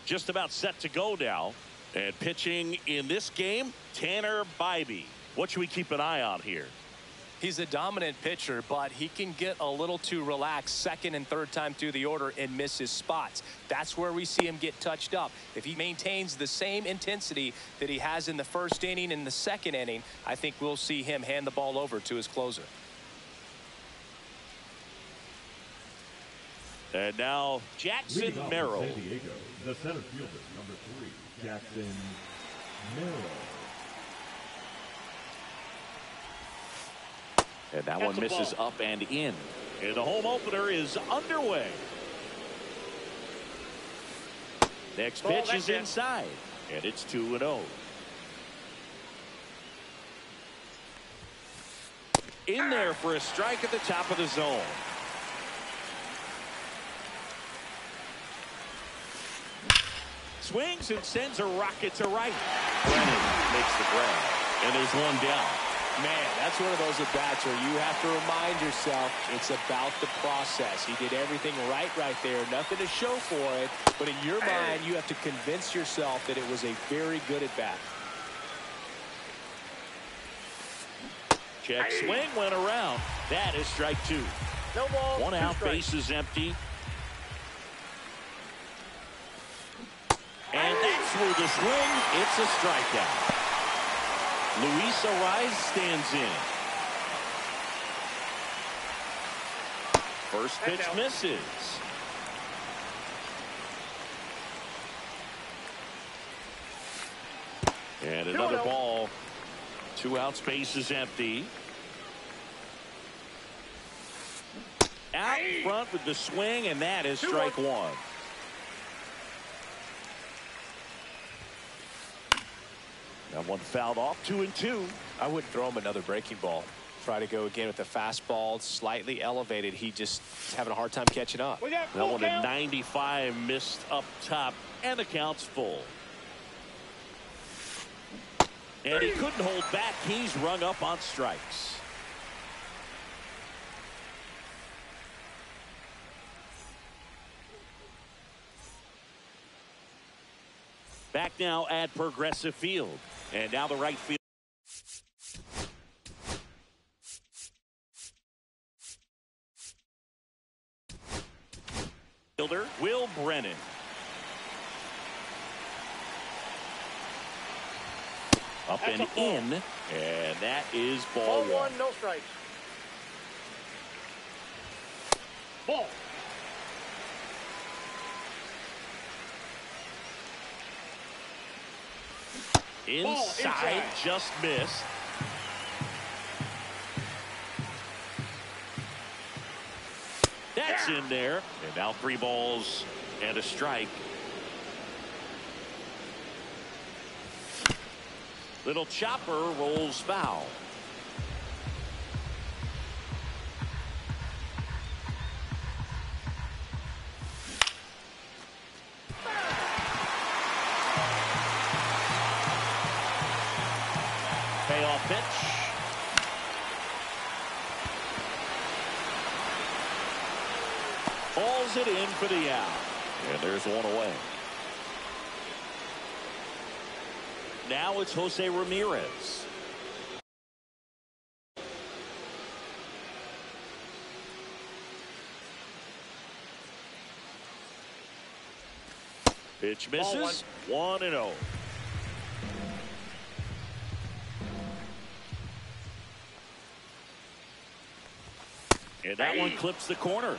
Just about set to go now. And pitching in this game, Tanner Bybee. What should we keep an eye on here? He's a dominant pitcher, but he can get a little too relaxed second and third time through the order and miss his spots. That's where we see him get touched up. If he maintains the same intensity that he has in the first inning and the second inning, I think we'll see him hand the ball over to his closer. And now Jackson Merrill. San Diego, the center fielder, number 3, Jackson Merrill. And that one misses up and in. And the home opener is underway. Next pitch is inside. And it's 2-0. In there for a strike at the top of the zone. Swings and sends a rocket to right. Brennan makes the grab. And there's one down. Man, that's one of those at-bats where you have to remind yourself it's about the process. He did everything right there. Nothing to show for it. But in your mind, you have to convince yourself that it was a very good at-bat. Check swing went around. That is strike 2. No ball. One out, base is empty. And that's through the swing. It's a strikeout. Luis Arraez stands in. First pitch misses. And another ball. 2 outs, base is empty. Out in front with the swing, and that is strike 1. That one fouled off. 2-2. I wouldn't throw him another breaking ball. Try to go again with the fastball, slightly elevated. He just having a hard time catching up. That one at 95, missed up top, and the count's full. And he couldn't hold back. He's rung up on strikes. Back now at Progressive Field. And now the right fielder, Will Brennan. Up and in. And that is ball 1. No strikes. Ball. Inside, just missed. That's in there. And now 3 balls and a strike. Little chopper rolls foul. Payoff pitch. Falls it in for the out. And there's one away. Now it's Jose Ramirez. Pitch misses. 1-0. And that one clips the corner.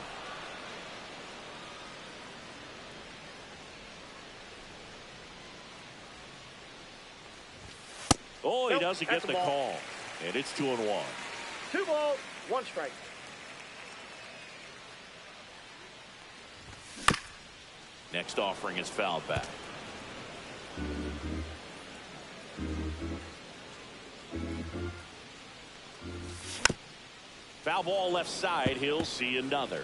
Oh, he doesn't get the call. And it's 2-1. 2 balls, 1 strike. Next offering is fouled back. Foul ball left side. He'll see another.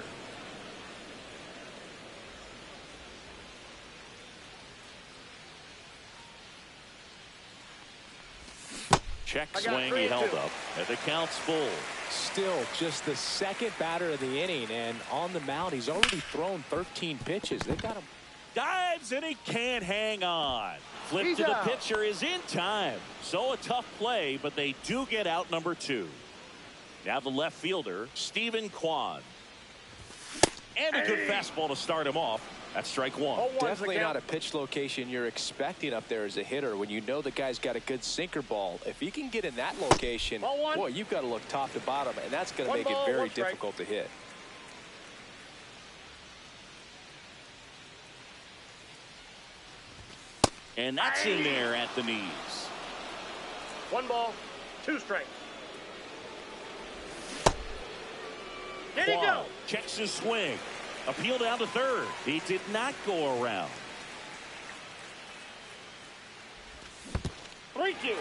Check swing, he held up, and the count's full. Still just the second batter of the inning, and on the mound, he's already thrown 13 pitches. They got him. Dives, and he can't hang on. Flip to the pitcher is in time. So a tough play, but they do get out number 2. Now the left fielder, Stephen Kwan. And a good fastball to start him off. That's strike 1. Definitely not a pitch location you're expecting up there as a hitter when you know the guy's got a good sinker ball. If he can get in that location, boy, you've got to look top to bottom, and that's going to make it very difficult to hit. And that's in there at the knees. 1 ball, 2 strikes. There you go. Checks his swing. Appeal down to third. He did not go around. 3-2.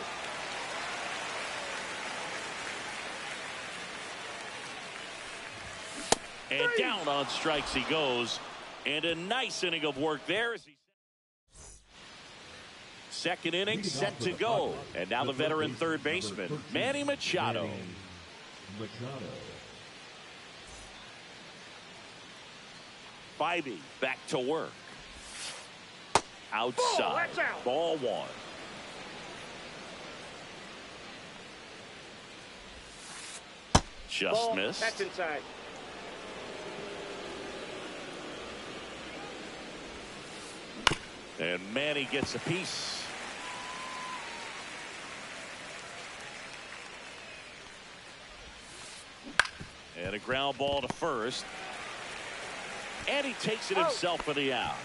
And down on strikes he goes. And a nice inning of work there. Second inning set to go. And now the veteran third baseman, Manny Machado. Bybee back to work. Outside. Ball 1. Just missed. That's inside. And Manny gets a piece. And a ground ball to first. And he takes it himself for the out.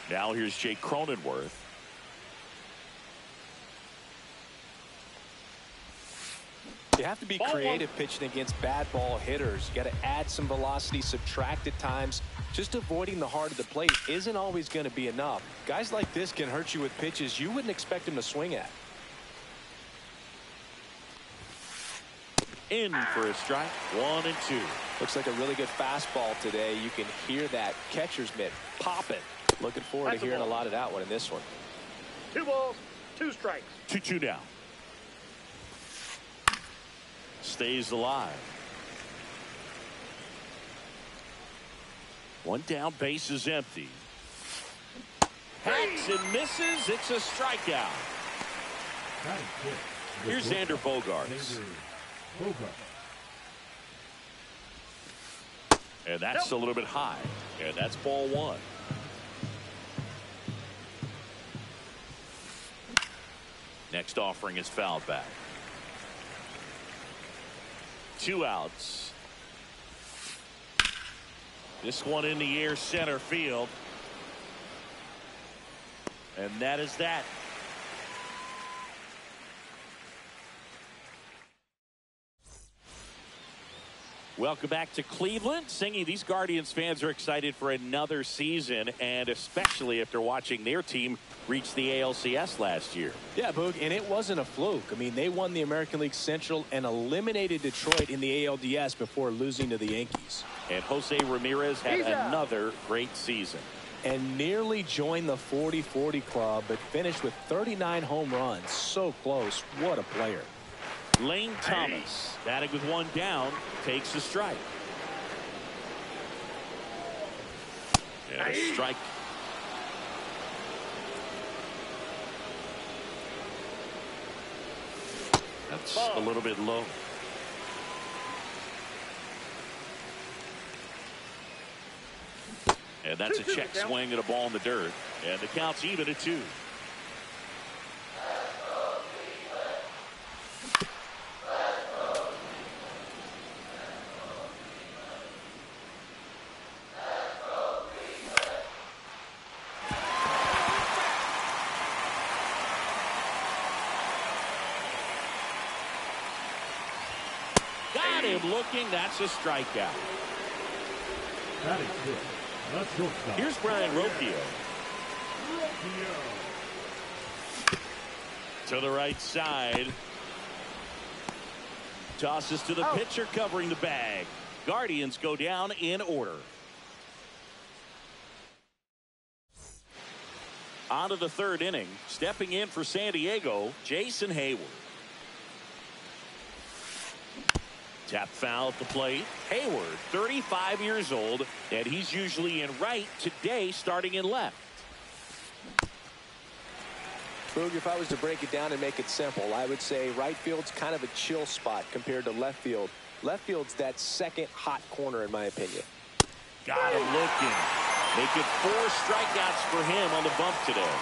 Now here's Jake Cronenworth. You have to be creative pitching against bad ball hitters. You got to add some velocity, subtract at times. Just avoiding the heart of the plate isn't always going to be enough. Guys like this can hurt you with pitches you wouldn't expect him to swing at. In for a strike. 1-2. Looks like a really good fastball today. You can hear that catcher's mitt popping. Looking forward to hearing a lot of that one in this one. 2 balls, 2 strikes. 2-2 down. Stays alive. 1 down, base is empty. Hacks and misses. It's a strikeout. Here's Xander Bogaerts. And that's a little bit high. And that's ball 1. Next offering is fouled back. 2 outs. This one in the air, center field. And that is that. Welcome back to Cleveland. Singy, these Guardians fans are excited for another season, and especially after watching their team reach the ALCS last year. Yeah, Boog, and it wasn't a fluke. I mean, they won the American League Central and eliminated Detroit in the ALDS before losing to the Yankees. And Jose Ramirez had another great season. And nearly joined the 40-40 club, but finished with 39 home runs. So close. What a player. Lane Thomas, batting with 1 down, takes a strike. And a strike. That's a little bit low. And that's a check swing and a ball in the dirt. And the count's even at 2. Got him looking. That's a strikeout. That is good. Let's go. Here's Brian Rocchio. To the right side. Tosses to the pitcher covering the bag. Guardians go down in order. On to the 3rd inning. Stepping in for San Diego, Jason Hayward. Tap foul at the plate. Hayward, 35 years old, and he's usually in right. Today, starting in left. Boog, if I was to break it down and make it simple, I would say right field's kind of a chill spot compared to left field. Left field's that second hot corner, in my opinion. Got him looking. Making 4 strikeouts for him on the bump today.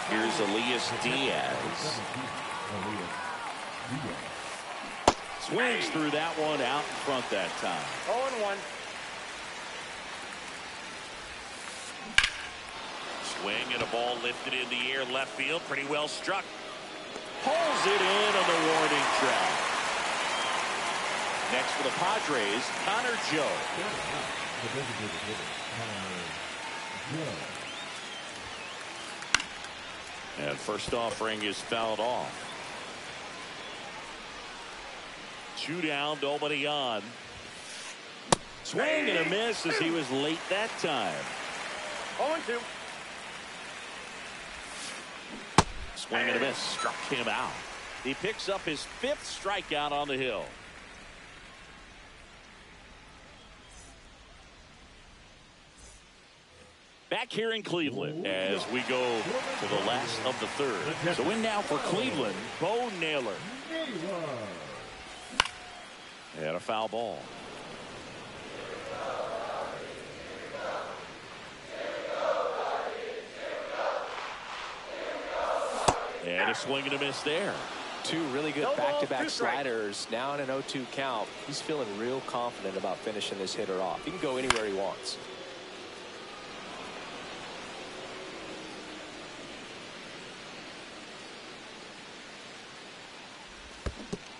Here's Elias Diaz. Swings through that one out in front that time. 0-1. Swing and a ball lifted in the air left field. Pretty well struck. Pulls it in on the warning track. Next for the Padres, Connor Joe. And first offering is fouled off. 2 down, nobody on. Swing and a miss as he was late that time. 0-2. Swing and a miss, struck him out. He picks up his 5th strikeout on the hill. Back here in Cleveland as we go to the last of the 3rd. So in now for Cleveland, Bo Naylor. And a foul ball. And a swing and a miss there. 2 really good back-to-back sliders. Now in an 0-2 count. He's feeling real confident about finishing this hitter off. He can go anywhere he wants.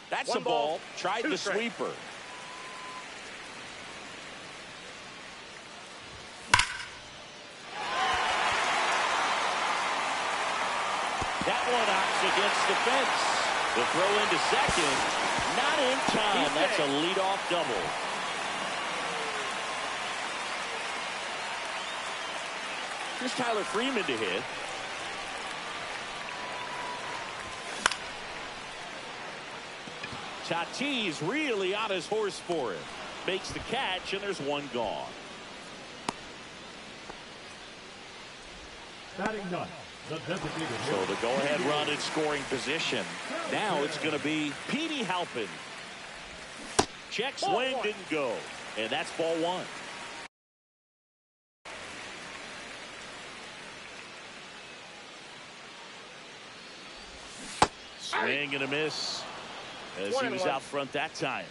That's a ball. Tried the sweeper. That one knocks against the fence. The throw into second. Not in time. That's a leadoff double. Here's Tyler Freeman to hit. Tatis really on his horse for it. Makes the catch, and there's one gone. Batting none. So the go-ahead run in scoring position. Now it's going to be Petey Halpin. Check swing didn't go, and that's ball 1. Swing and a miss as he was out front that time.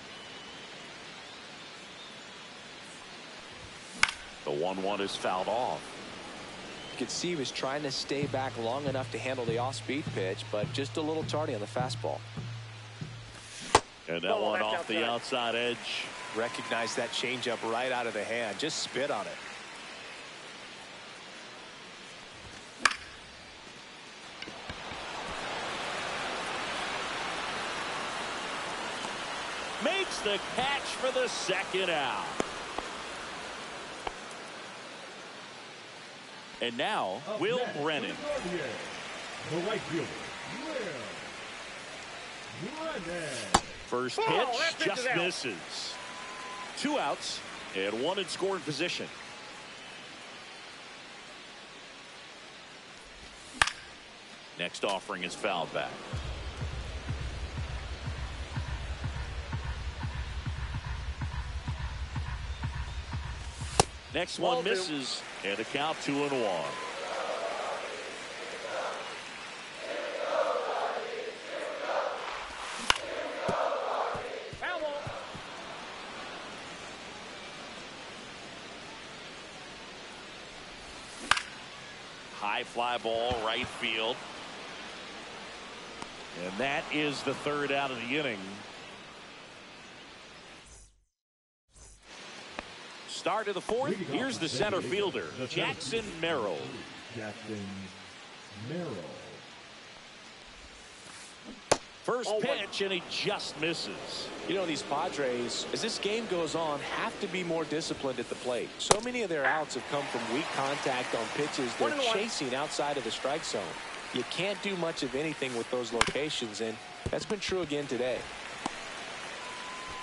The 1-1 is fouled off. You could see he was trying to stay back long enough to handle the off-speed pitch, but just a little tardy on the fastball. And that one off the outside edge. Recognize that changeup right out of the hand. Just spit on it. Makes the catch for the second out. And now, Will Brennan. The right fielder, Will Brennan. First pitch just misses. 2 outs and 1 in scoring position. Next offering is fouled back. Next one misses. And the count 2-1. Foul ball. High fly ball, right field. And that is the third out of the inning. Start of the fourth. Here's the center fielder, Jackson Merrill. Jackson Merrill. First pitch, and he just misses. You know, these Padres, as this game goes on, have to be more disciplined at the plate. So many of their outs have come from weak contact on pitches they're chasing outside of the strike zone. You can't do much of anything with those locations, and that's been true again today.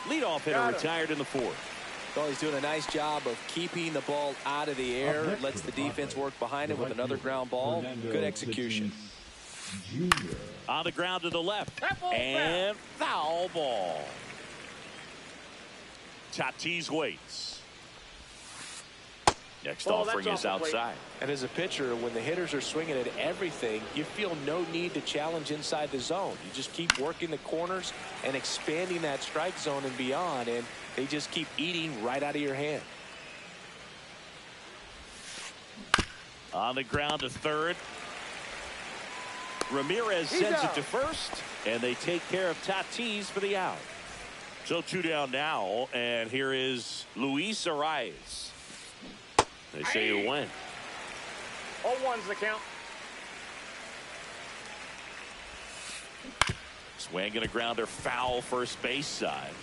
Leadoff hitter retired in the fourth. Well, he's doing a nice job of keeping the ball out of the air, lets the defense work behind it with another ground ball. Good execution. Junior. On the ground to the left. And foul ball. Tatis waits. Next offering is outside. And as a pitcher, when the hitters are swinging at everything, you feel no need to challenge inside the zone. You just keep working the corners and expanding that strike zone and beyond, and they just keep eating right out of your hand. On the ground to third. Ramirez sends it to first, and they take care of Tatis for the out. So 2 down now, and here is Luis Arias. They say you win. 0-1's the count. Swinging a grounder foul first base side.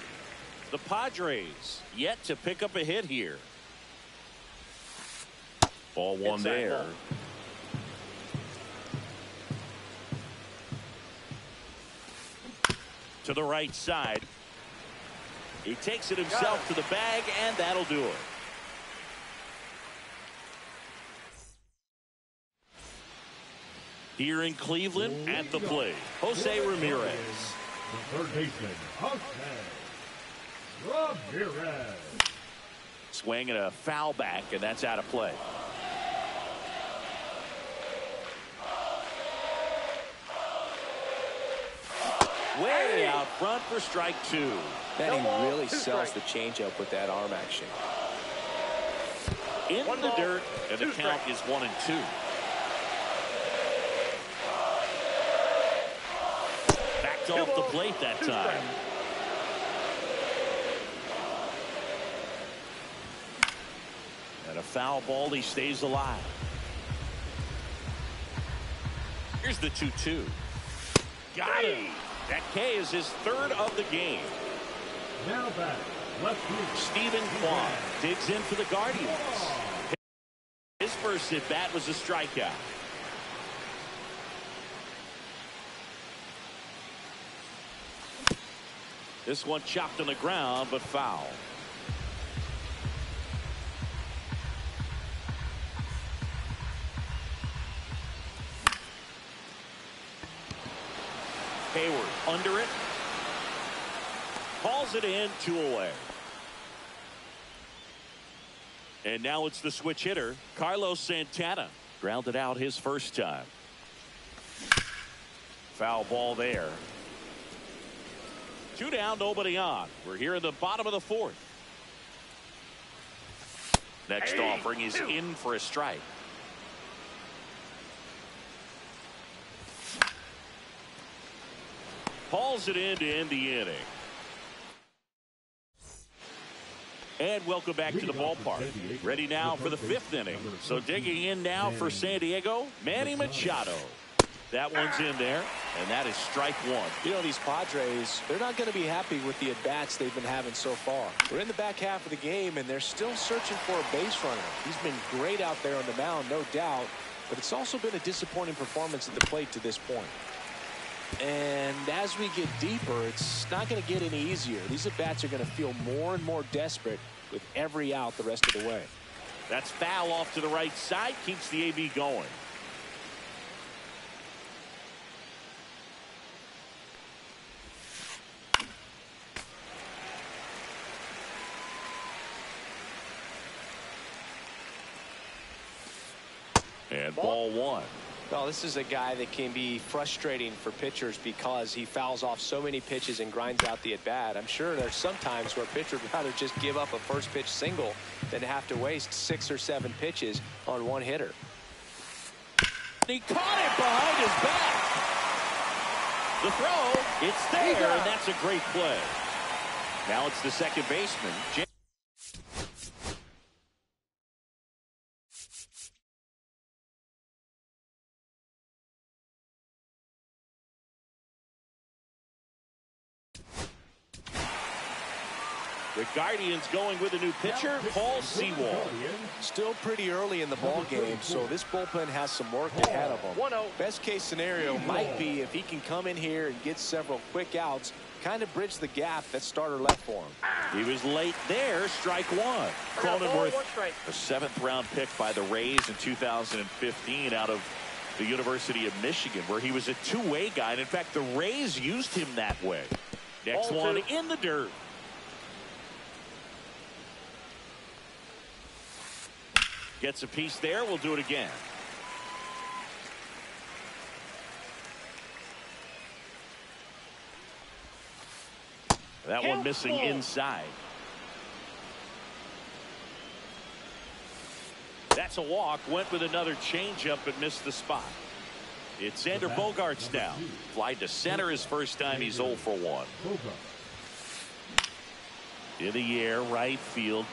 The Padres yet to pick up a hit here. Ball one there. To the right side. He takes it himself to the bag, and that'll do it. Here in Cleveland at the plate, Jose Ramirez. The third baseman, Jose Ramirez. Swinging a foul back, and that's out of play. Way out front for strike 2. Man, he really sells the changeup with that arm action. In the dirt, and the count is 1-2. Backed off the plate that time. And a foul ball, he stays alive. Here's the 2-2. Got him. That K is his third of the game. Now back, left field. Stephen Kwan digs in for the Guardians. His first at bat was a strikeout. This one chopped on the ground, but foul. Hayward under it. Calls it in, 2 away. And now it's the switch hitter, Carlos Santana. Grounded out his first time. Foul ball there. 2 down, nobody on. We're here in the bottom of the fourth. Next offering is in for a strike. Hauls it in to end the inning. And welcome back to the ballpark. Ready now for the 5th inning. So digging in now for San Diego, Manny Machado. That one's in there, and that is strike 1. You know, these Padres, they're not going to be happy with the at-bats they've been having so far. We're in the back half of the game, and they're still searching for a base runner. He's been great out there on the mound, no doubt, but it's also been a disappointing performance at the plate to this point. And as we get deeper, it's not going to get any easier. These at-bats are going to feel more and more desperate with every out the rest of the way. That's foul off to the right side, keeps the AB going. Ball one. Well, this is a guy that can be frustrating for pitchers because he fouls off so many pitches and grinds out the at-bat. I'm sure there's some times where pitchers would rather just give up a first pitch single than have to waste 6 or 7 pitches on one hitter. He caught it behind his back. The throw, it's there, and that's a great play. Now it's the second baseman. The Guardians going with a new pitcher, Paul Sewald. Still pretty early in the ball game, so this bullpen has some work ahead of them. 1-0. Best case scenario might be if he can come in here and get several quick outs, kind of bridge the gap that starter left for him. He was late there, strike one. Cronenworth, a 7th round pick by the Rays in 2015 out of the University of Michigan, where he was a two-way guy. And in fact, the Rays used him that way. Next one in the dirt. Gets a piece there. We'll do it again. That one missing inside. That's a walk. Went with another changeup but missed the spot. It's Xander Bogaerts now. Fly to center his first time. He's 0 for 1. In the air, right field.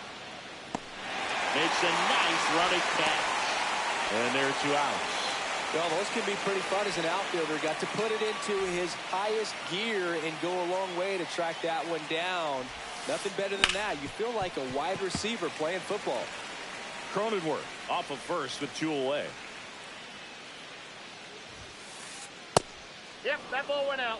Makes a nice running catch. And there are 2 outs. Well, those can be pretty fun as an outfielder. Got to put it into his highest gear and go a long way to track that one down. Nothing better than that. You feel like a wide receiver playing football. Cronenworth off of first with 2 away. Yep, that ball went out.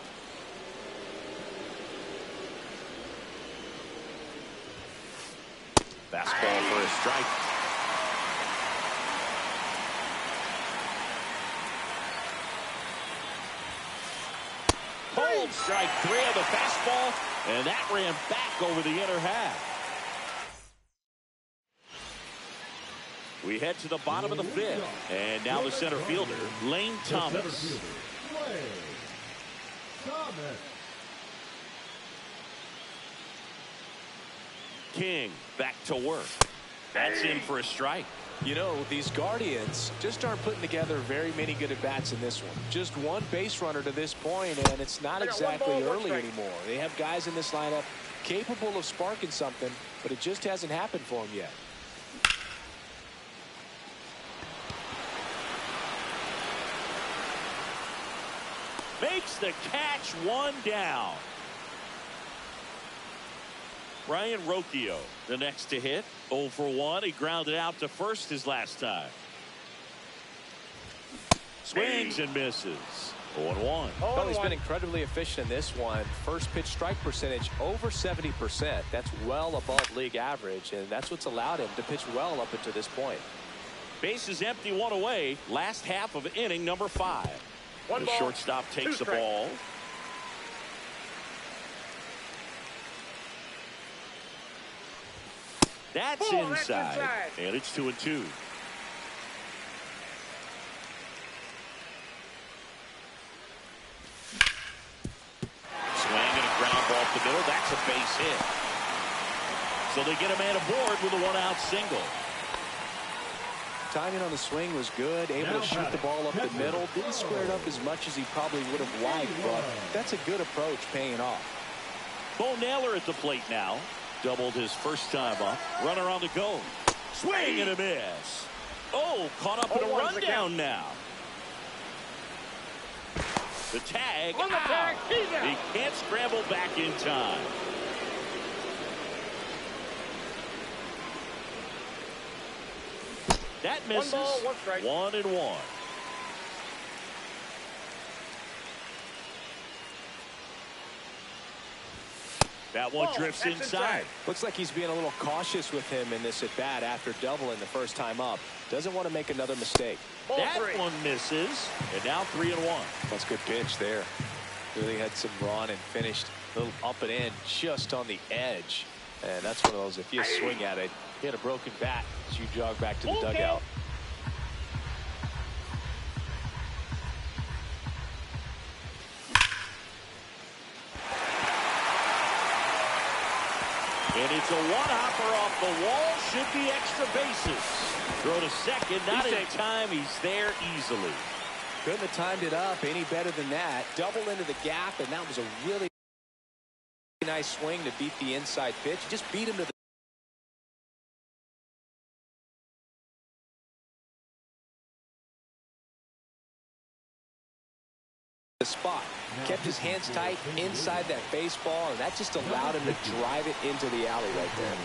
Fastball for a strike. Cold strike 3 on the fastball, and that ran back over the inner half. We head to the bottom of the 5th, and now the center fielder, Lane Thomas. King back to work. That's in for a strike. You know, these Guardians just aren't putting together very many good at-bats in this one. Just one base runner to this point, and it's not exactly early anymore. They have guys in this lineup capable of sparking something, but it just hasn't happened for them yet. Makes the catch, 1 down. Brian Rocchio, the next to hit. 0 for 1. He grounded out to first his last time. Swings and misses. 0-1. Well, he's been incredibly efficient in this one. First pitch strike percentage over 70%. That's well above league average, and that's what's allowed him to pitch well up until this point. Base is empty, 1 away. Last half of inning number 5. The shortstop takes the ball. That's inside. And it's 2-2. Swing and a ground ball up the middle. That's a base hit. So they get a man aboard with a 1-out single. Timing on the swing was good. Able to shoot the ball up the middle. Didn't square it up as much as he probably would have liked, but that's a good approach paying off. Bo Naylor at the plate now. Doubled his first time up. Runner on the go. Swing and a miss. Oh, caught up in a rundown now. The tag. He can't scramble back in time. That misses. 1 ball, 1 strike. 1-1. That one drifts inside. Looks like he's being a little cautious with him in this at bat after doubling the first time up. Doesn't want to make another mistake. That one misses, and now 3-1. That's a good pitch there. Really had some run and finished a little up and in just on the edge. And that's one of those, if you swing at it, hit a broken bat as you jog back to the dugout. And it's a one-hopper off the wall. Should be extra bases. Throw to second. Not in time. He's there easily. Couldn't have timed it up any better than that. Double into the gap, and that was a really nice swing to beat the inside pitch. Just beat him to the spot. Kept his hands tight inside that baseball, and that just allowed him to drive it into the alley right there.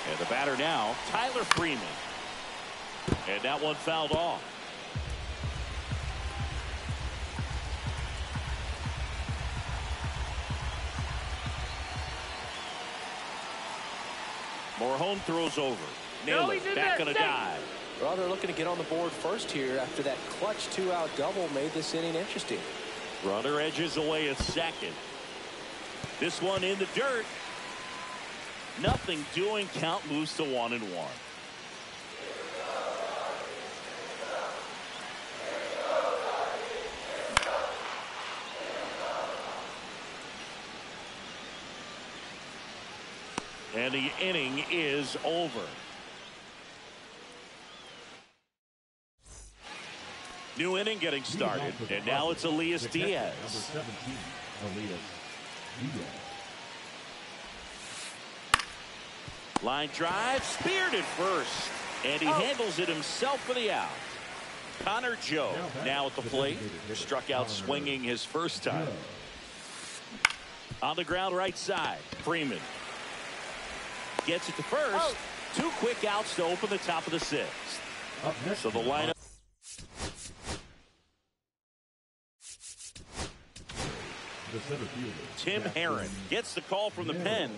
And the batter now, Tyler Freeman. And that one fouled off. Morhone throws over. Naylor back on a dive. Well, they're looking to get on the board first here after that clutch two-out double made this inning interesting. Runner edges away at second. This one in the dirt. Nothing doing. Count moves to 1-1. And the inning is over. New inning getting started. And now it's Elias Diaz. Number 17, Elias Diaz. Line drive, speared at first. And he handles it himself for the out. Connor Joe now at the plate. Struck out swinging his first time. On the ground right side, Freeman. Gets it to first. 2 quick outs to open the top of the 6th. So the lineup. Tim Herron gets the call from the pen.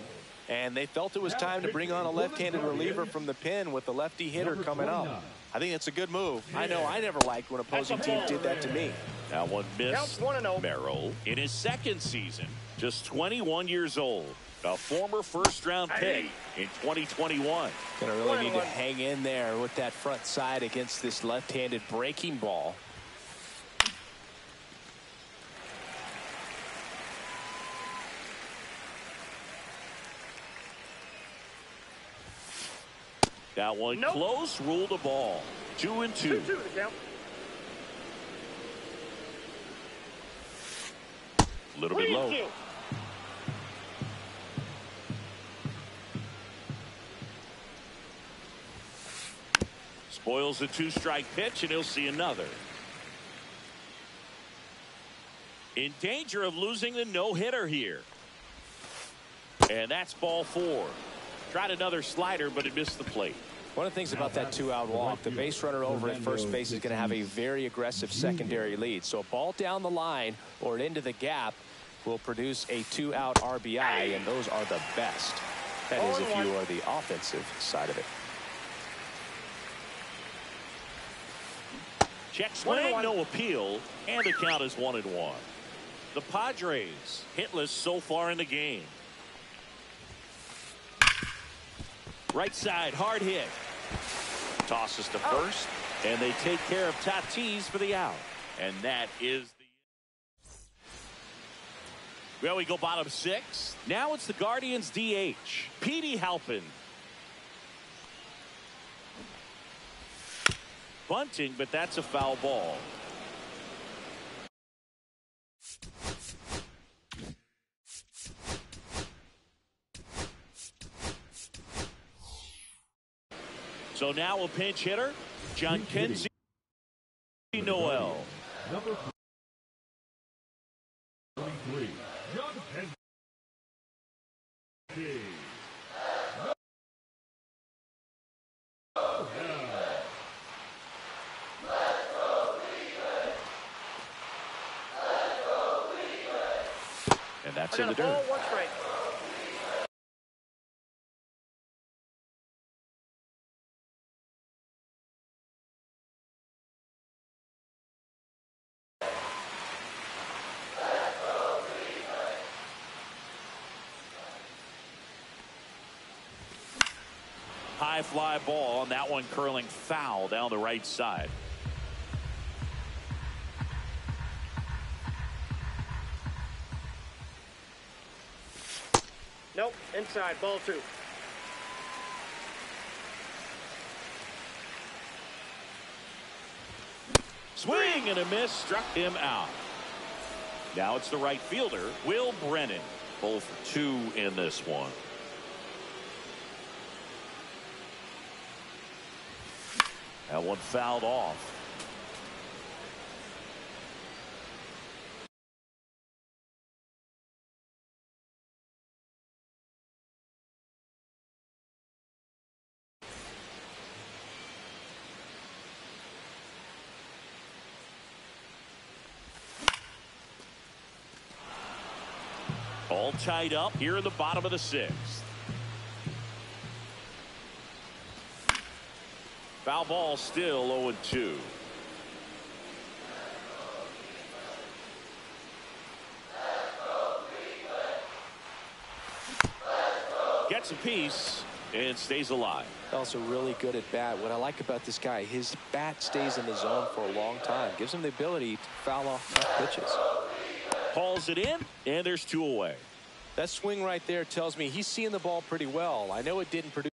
And they felt it was time to bring on a left-handed reliever from the pen with the lefty hitter coming up. I think that's a good move. I know I never liked when opposing teams did that to me. That one missed. Merrill in his 2nd season, just 21 years old. A former first-round pick in 2021. Gonna really need to hang in there with that front side against this left-handed breaking ball. That one close, ruled a ball. 2-2. 2-2 the count. A little bit low. Spoils a 2-strike pitch, and he'll see another. In danger of losing the no-hitter here. And that's ball 4. Tried another slider, but it missed the plate. One of the things about that 2-out walk, the base runner over at first base is going to have a very aggressive secondary lead. So a ball down the line or into the gap will produce a 2-out RBI, and those are the best. That is if you are the offensive side of it. Check swing, no appeal, and the count is 1-1. The Padres hitless so far in the game. Right side, hard hit. Tosses to first, and they take care of Tatis for the out. And that is the... Well, we go bottom 6. Now it's the Guardians DH, Petey Halpin. Bunting, but that's a foul ball. So now a pinch hitter, John Kenzie Noel. Number 23, John Kenzie. And that's in the dirt. High fly ball, and that one curling foul down the right side. Nope, inside, ball 2. Swing and a miss, struck him out. Now it's the right fielder, Will Brennan. 0 for 2 in this one. That one fouled off. All tied up here in the bottom of the 6th. Foul ball, still 0-2. Gets a piece and stays alive. Also really good at bat. What I like about this guy, his bat stays in the zone for a long time. Gives him the ability to foul off tough pitches. Hauls it in, and there's 2 away. That swing right there tells me he's seeing the ball pretty well. I know it didn't produce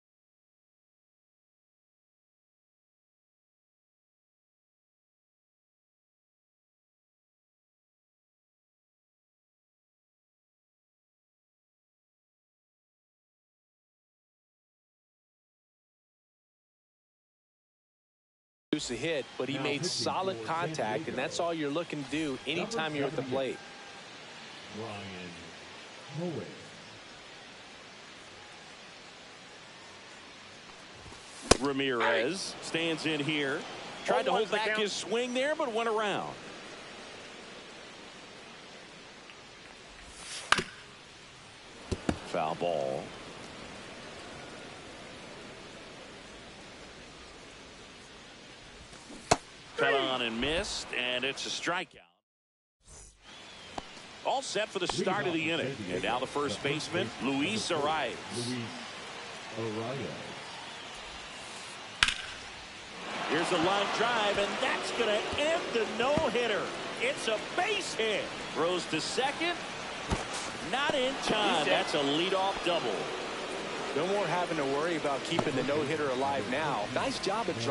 a hit, but he made solid contact, and that's all you're looking to do anytime you're at the plate. Ramirez stands in here. Tried to hold back his swing there, but went around. Foul ball. Cut on and missed, and it's a strikeout. All set for the start of the inning. And now the first baseman, Luis Arias. Here's a line drive, and that's going to end the no-hitter. It's a base hit. Throws to second. Not in time. That's a leadoff double. No more having to worry about keeping the no-hitter alive now. Nice job at drawing.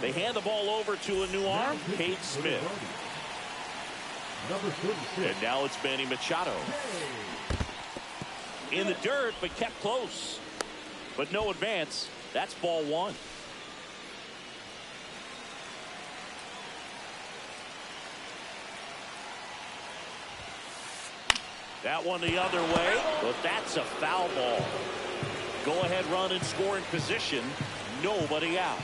They hand the ball over to a new arm, Cade Smith. And now it's Manny Machado. In the dirt, but kept close. But no advance. That's ball 1. That one the other way, but that's a foul ball. Go ahead run and score in position. Nobody out.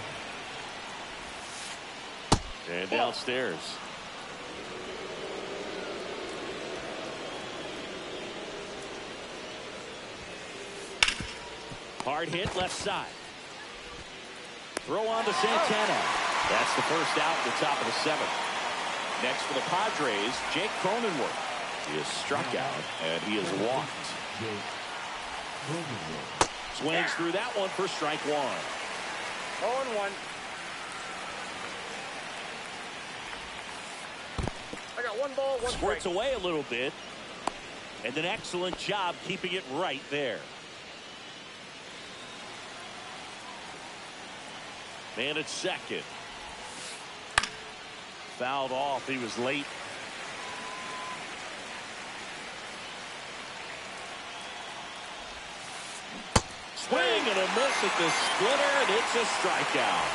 And downstairs. Hard hit left side. Throw on to Santana. That's the first out at the top of the 7th. Next for the Padres, Jake Cronenworth. He is struck out and he is walked. Swings through that one for strike 1. 0-1. I got 1 ball, 1 Squirts strike. away a little bit. And an excellent job keeping it right there. Man at second. Fouled off. He was late. Swing and a miss at the splitter, and it's a strikeout.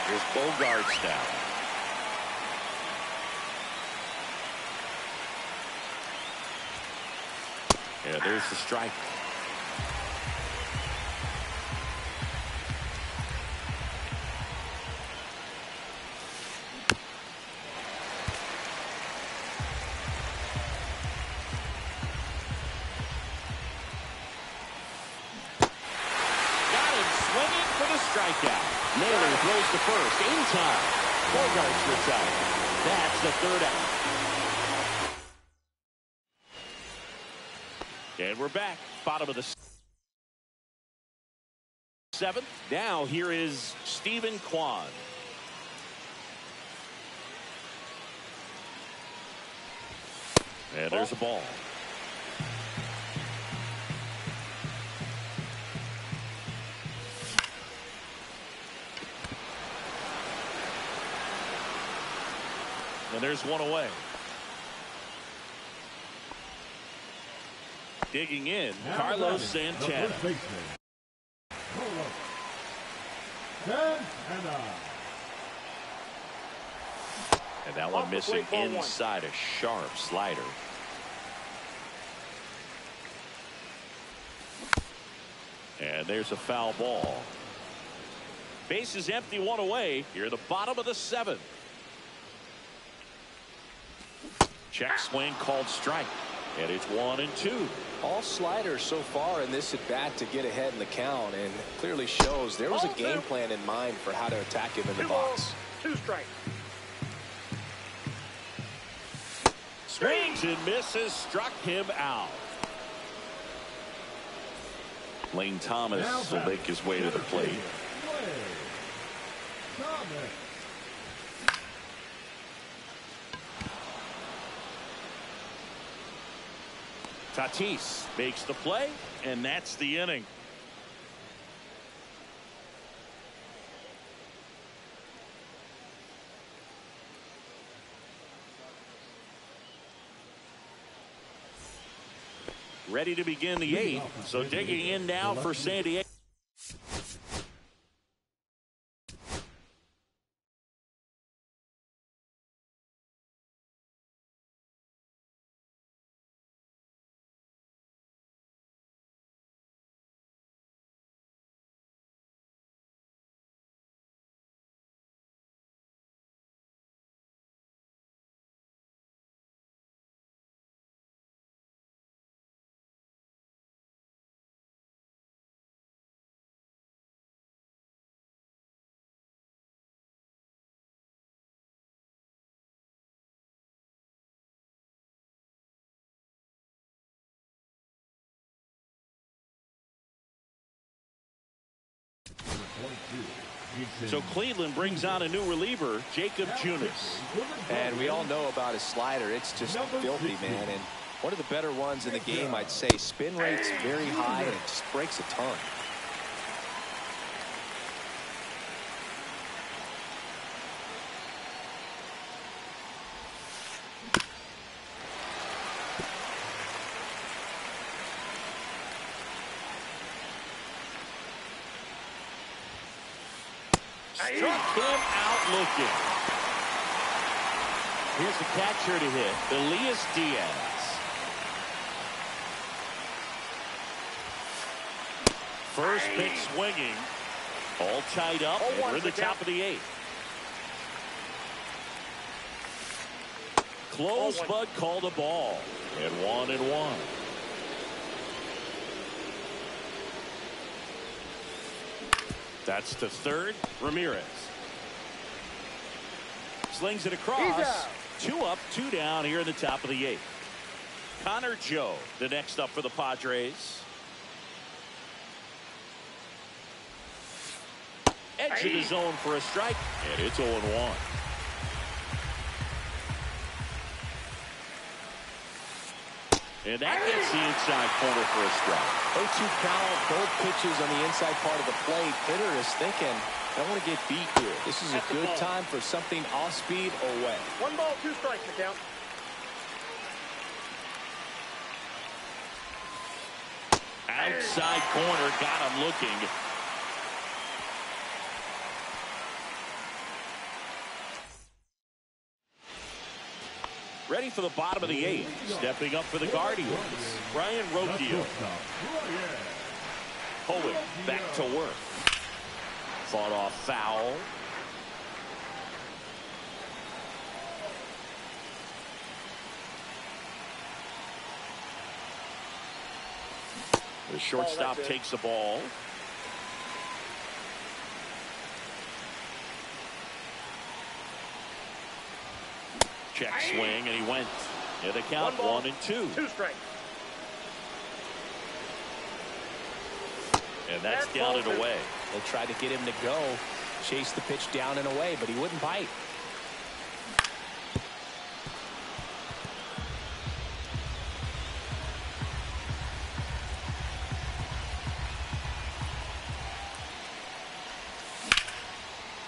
Here's Bogarts now. Yeah, there's the strike. Strikeout. Naylor throws to first in time. Bogarts retired. That's the 3rd out. And we're back. Bottom of the seventh. Now here is Stephen Kwan. And there's a ball. And there's one away. Digging in, Now Carlos batting, the Santana. first baseman, Carlos Santana. And that one Off the missing plate, ball one. inside a sharp slider. And there's a foul ball. Base is empty, one away. Here at the bottom of the seventh. Check swing called strike. And it's 1-2. All sliders so far in this at bat to get ahead in the count, and clearly shows there was a game plan in mind for how to attack him in the box. 2 strikes. Swings and misses, struck him out. Lane Thomas will make his way to the plate. Thomas. Tatis makes the play, and that's the inning. Ready to begin the eighth. So digging in now for San Diego. So Cleveland brings on a new reliever, Jacob Junis. And we all know about his slider. It's just filthy, man. And one of the better ones in the game, I'd say. Spin rate's very high, and it just breaks a ton. Struck him out looking. Here's the catcher to hit, Elias Diaz. First pitch swinging. All tied up, and we're in the top of the eighth. Close, but called a ball. And 1-1. That's to third. Ramirez slings it across. 2 up, 2 down here in the top of the eighth. Connor Joe, the next up for the Padres. Edge of the zone for a strike, and it's 0-1. And that gets the inside corner for a strike. 0-2 count, both pitches on the inside part of the plate. Hitter is thinking, I don't want to get beat here. This is a good time for something off speed or away. 1 ball, 2 strikes to count. Outside corner, got him looking. Ready for the bottom of the eighth. Stepping up for the Guardians, Brian Rocchio. Hoeing back to work. Fought off foul. The shortstop takes the ball. Check swing, and he went. At the count, 1-2. 2 strikes. And that's down and away. They tried to get him to go, chase the pitch down and away, but he wouldn't bite.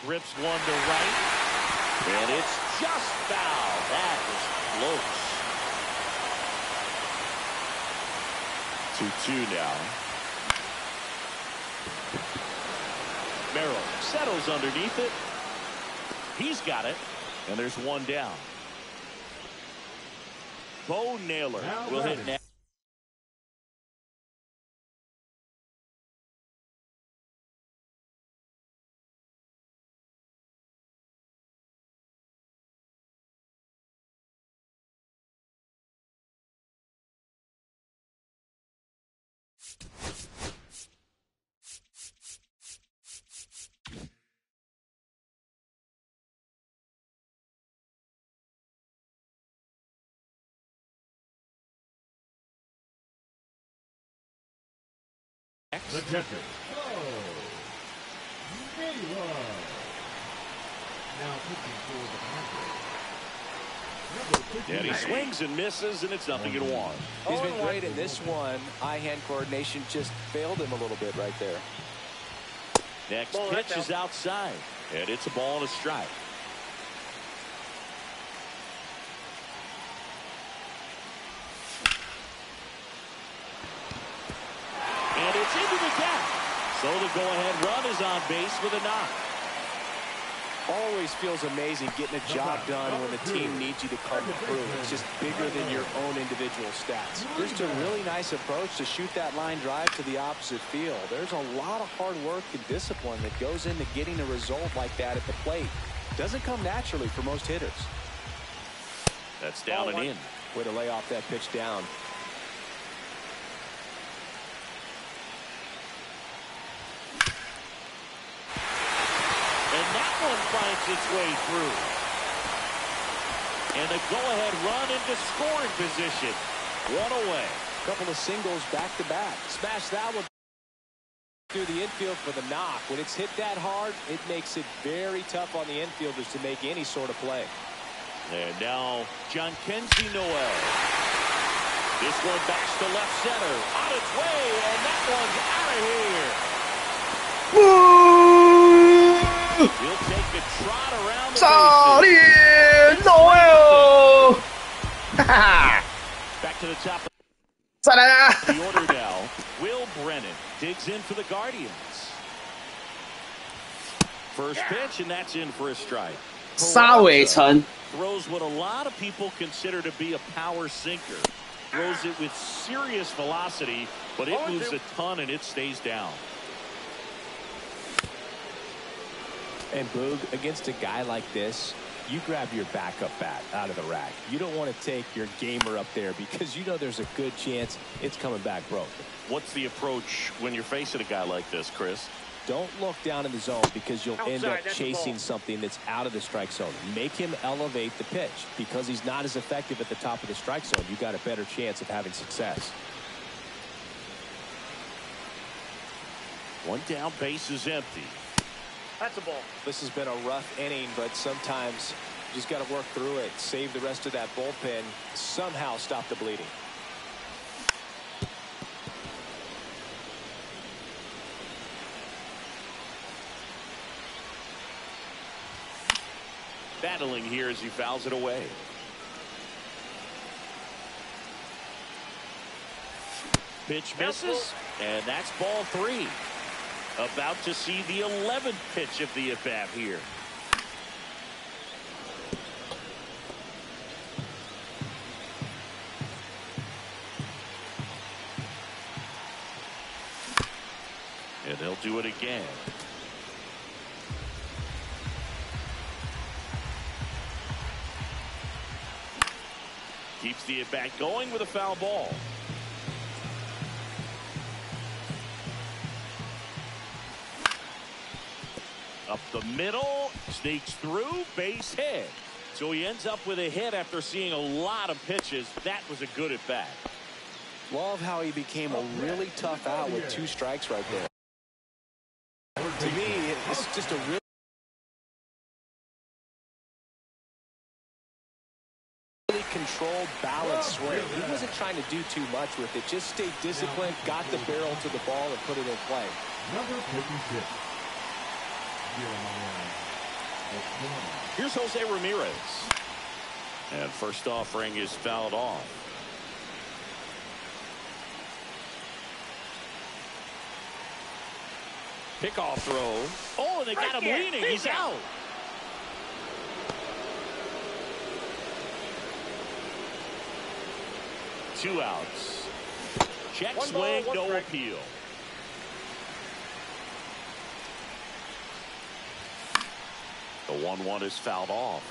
Rips one to right. And it's just foul. That was close. 2-2 now. Merrill settles underneath it. He's got it. And there's one down. Bo Naylor will hit next. The catcher. Now pitching for the Padres. And he swings and misses, and it's 0-1. He's been great in this one. Eye-hand coordination just failed him a little bit right there. Next pitch is outside, and it's a ball and a strike. And it's into the gap. So the go-ahead run is on base with a knock. Always feels amazing getting a job done when the team needs you to come through. It's just bigger than your own individual stats. Just a really nice approach to shoot that line drive to the opposite field. There's a lot of hard work and discipline that goes into getting a result like that at the plate. Doesn't come naturally for most hitters. That's down and in. Way to lay off that pitch down. And that one finds its way through. And a go-ahead run into scoring position. One away. Couple of singles back-to-back. Smash that one through the infield for the knock. When it's hit that hard, it makes it very tough on the infielders to make any sort of play. And now John Kenzie Noel. This one backs to left center. On its way, and that one's out of here. He'll take the trot around the bases. Noel! Back to the top of the order now. Will Brennan digs in for the Guardians. First pitch, and that's in for a strike. 沙尾城 throws what a lot of people consider to be a power sinker. Throws it with serious velocity, but it moves a ton and it stays down. And Boog, against a guy like this, you grab your backup bat out of the rack. You don't want to take your gamer up there because you know there's a good chance it's coming back broken. What's the approach when you're facing a guy like this, Chris? Don't look down in the zone because you'll end up chasing something that's out of the strike zone. Make him elevate the pitch. Because he's not as effective at the top of the strike zone, you got a better chance of having success. One down, base is empty. That's a ball. This has been a rough inning, but sometimes you just got to work through it. Save the rest of that bullpen. Somehow stop the bleeding. Battling here as he fouls it away. Pitch misses, and that's ball 3. About to see the 11th pitch of the at-bat here. And they'll do it again. Keeps the at-bat going with a foul ball. Up the middle, sneaks through, base hit. So he ends up with a hit after seeing a lot of pitches. That was a good at-bat. Love how he became a really tough out with 2 strikes right there. To me, it's just a really controlled, balanced swing. He wasn't trying to do too much with it. Just stayed disciplined, got the barrel to the ball, and put it in play. Number 56. Here's Jose Ramirez. And first offering is fouled off. Pickoff throw. Oh, and they got him leaning. He's out. Two outs. Check swing, no appeal. The 1-1 is fouled off.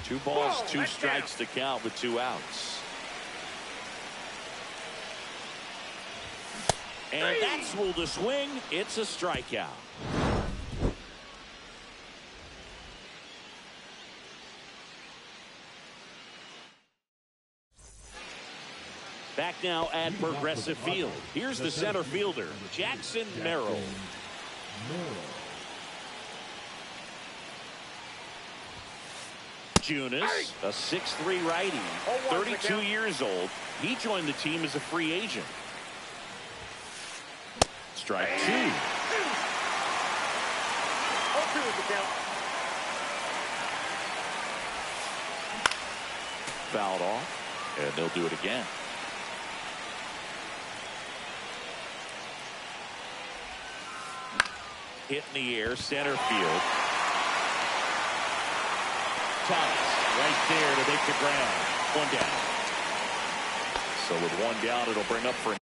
Two balls, two strikes to count with two outs. And that's ruled a swing. It's a strikeout. Back now at Progressive Field. Here's the center fielder, Jackson Merrill. Junis, a 6'3" righty, 32 years old. He joined the team as a free agent. Strike two. 0-2 is the count. Fouled off, and they'll do it again. Hit in the air, center field. Thomas right there to make the ground. One down. So with one down, it'll bring up for.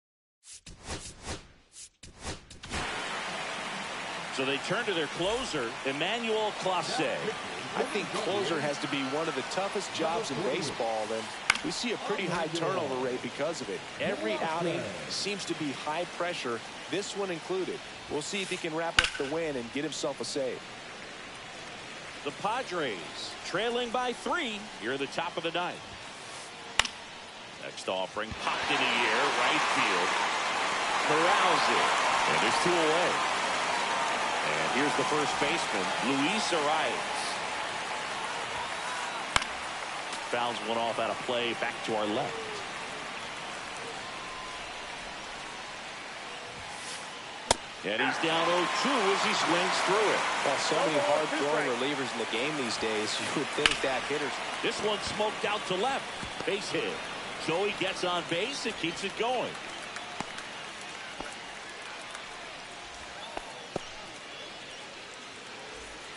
So they turn to their closer, Emmanuel Clase. I think closer has to be one of the toughest jobs in baseball, and we see a pretty high turnover rate because of it. Every outing seems to be high pressure, this one included. We'll see if he can wrap up the win and get himself a save. The Padres trailing by 3 here at the top of the ninth. Next offering popped in the air, right field. Corrals it, and there's 2 away. And here's the first baseman, Luis Arias. Fouls one off out of play, back to our left. And he's down 0-2 as he swings through it. Well, so many hard-throwing relievers in the game these days. You would think that hitters. This one smoked out to left. Base hit. So he gets on base and keeps it going.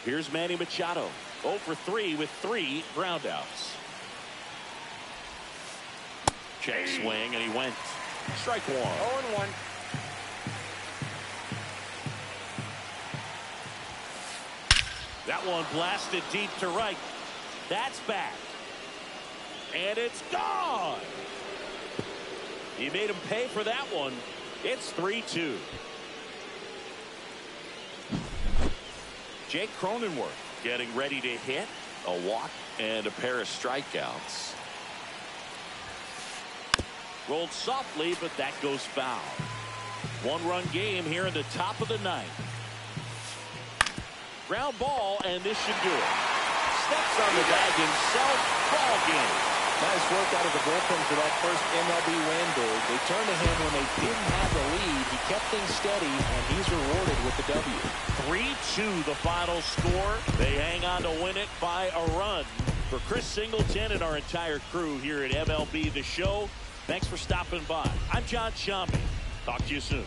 Here's Manny Machado. 0 for 3 with 3 groundouts. Check swing, and he went. Strike one. 0-1. That one blasted deep to right. That's back. And it's gone. He made him pay for that one. It's 3-2. Jake Cronenworth getting ready to hit. A walk and a pair of strikeouts. Rolled softly, but that goes foul. 1-run game here in the top of the ninth. Ground ball, and this should do it. Steps on the bag himself. Ball game. Nice work out of the bullpen for that first MLB win, Bird. They turned to him when they didn't have the lead. He kept things steady, and he's rewarded with the W. 3-2 the final score. They hang on to win it by a run. For Chris Singleton and our entire crew here at MLB The Show, thanks for stopping by. I'm John Shambi. Talk to you soon.